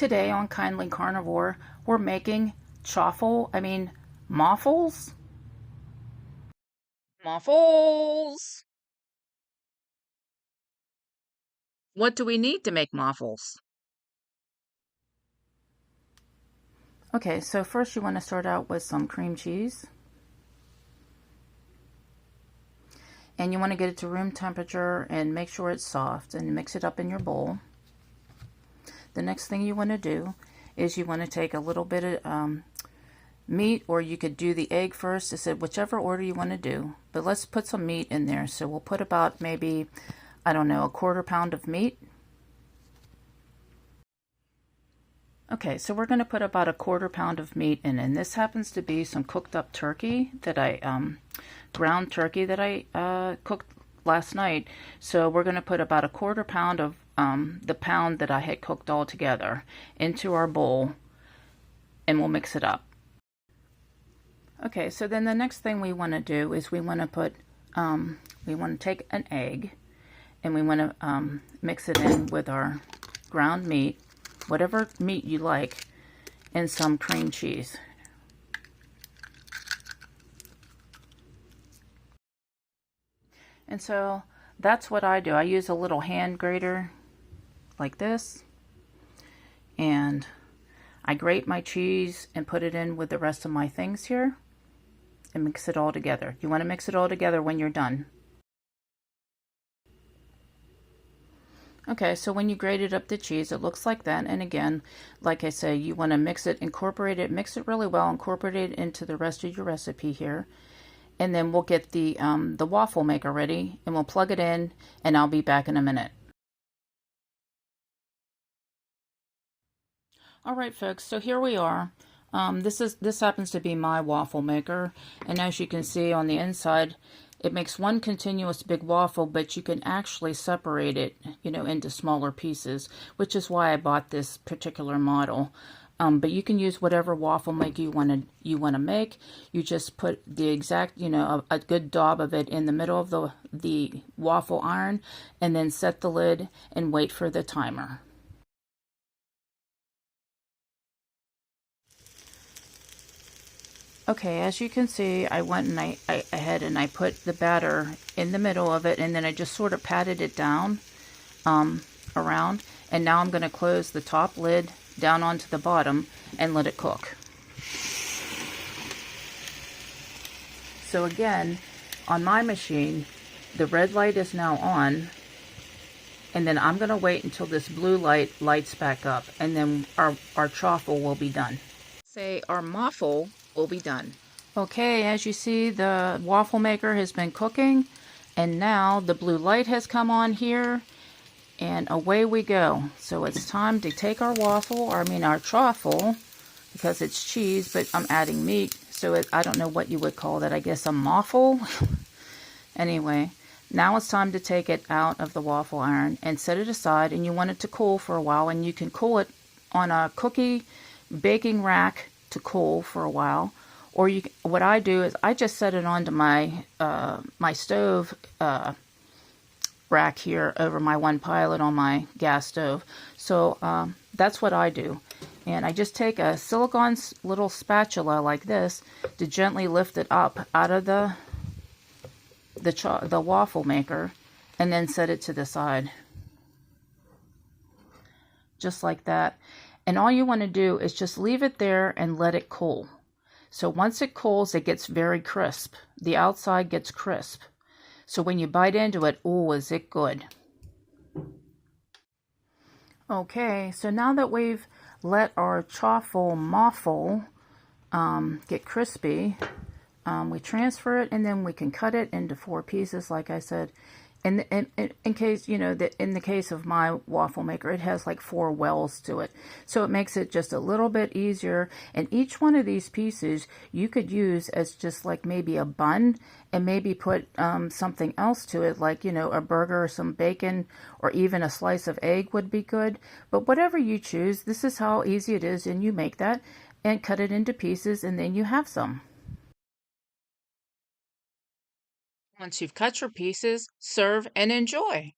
Today on Kindly Carnivore, we're making Maffles. Maffles! What do we need to make Maffles? Okay, so first you want to start out with some cream cheese. And you want to get it to room temperature and make sure it's soft and mix it up in your bowl. The next thing you want to do is you want to take a little bit of meat, or you could do the egg first. I said whichever order you want to do, but let's put some meat in there. So we'll put about maybe, I don't know, a 1/4 pound of meat. Okay, so we're going to put about a 1/4 pound of meat in, and this happens to be some cooked up turkey that I ground turkey that I cooked last night. So we're going to put about a 1/4 pound of the pound that I had cooked all together into our bowl, and we'll mix it up. Okay, so then the next thing we want to do is we want to take an egg, and we want to mix it in with our ground meat, whatever meat you like, and some cream cheese. And so that's what I do. I use a little hand grater like this, and I grate my cheese and put it in with the rest of my things here and mix it all together. You want to mix it all together when you're done. Okay, so when you grated up the cheese, it looks like that. And again, like I say, you want to mix it really well, incorporate it into the rest of your recipe here. And then we'll get the waffle maker ready, and we'll plug it in, and I'll be back in a minute. All right, folks, so here we are. This happens to be my waffle maker, and as you can see on the inside, it makes one continuous big waffle, but you can actually separate it, into smaller pieces, which is why I bought this particular model. But you can use whatever waffle maker you want to make. You just put the exact, a good daub of it in the middle of the waffle iron, and then set the lid and wait for the timer. Okay, as you can see, I went and I ahead and I put the batter in the middle of it, and then I just sort of patted it down around, and now I'm going to close the top lid down onto the bottom and let it cook. So again, on my machine, the red light is now on, and then I'm going to wait until this blue light lights back up, and then our chaffle will be done. Say our muffle will be done. Okay, as you see, the waffle maker has been cooking, and now the blue light has come on here, and away we go. So it's time to take our our chaffle, because it's cheese, but I'm adding meat, so I don't know what you would call that. I guess a muffle. Anyway, now it's time to take it out of the waffle iron and set it aside, and you want it to cool for a while, and you can cool it on a cookie baking rack to cool for a while, or what I do is I just set it onto my my stove rack here over my one pilot on my gas stove. So that's what I do, and I just take a silicone little spatula like this to gently lift it up out of the waffle maker, and then set it to the side, just like that. And all you want to do is just leave it there and let it cool. So once it cools, it gets very crisp. The outside gets crisp. So when you bite into it, oh, is it good. Okay, so now that we've let our chaffle muffle get crispy, we transfer it, and then we can cut it into 4 pieces, like I said. In case, in the case of my waffle maker, it has like 4 wells to it. So it makes it just a little bit easier. And each one of these pieces you could use as just like maybe a bun, and maybe put something else to it, like, a burger or some bacon, or even a slice of egg would be good. But whatever you choose, this is how easy it is, and you make that and cut it into pieces, and then you have some. Once you've cut your pieces, serve and enjoy.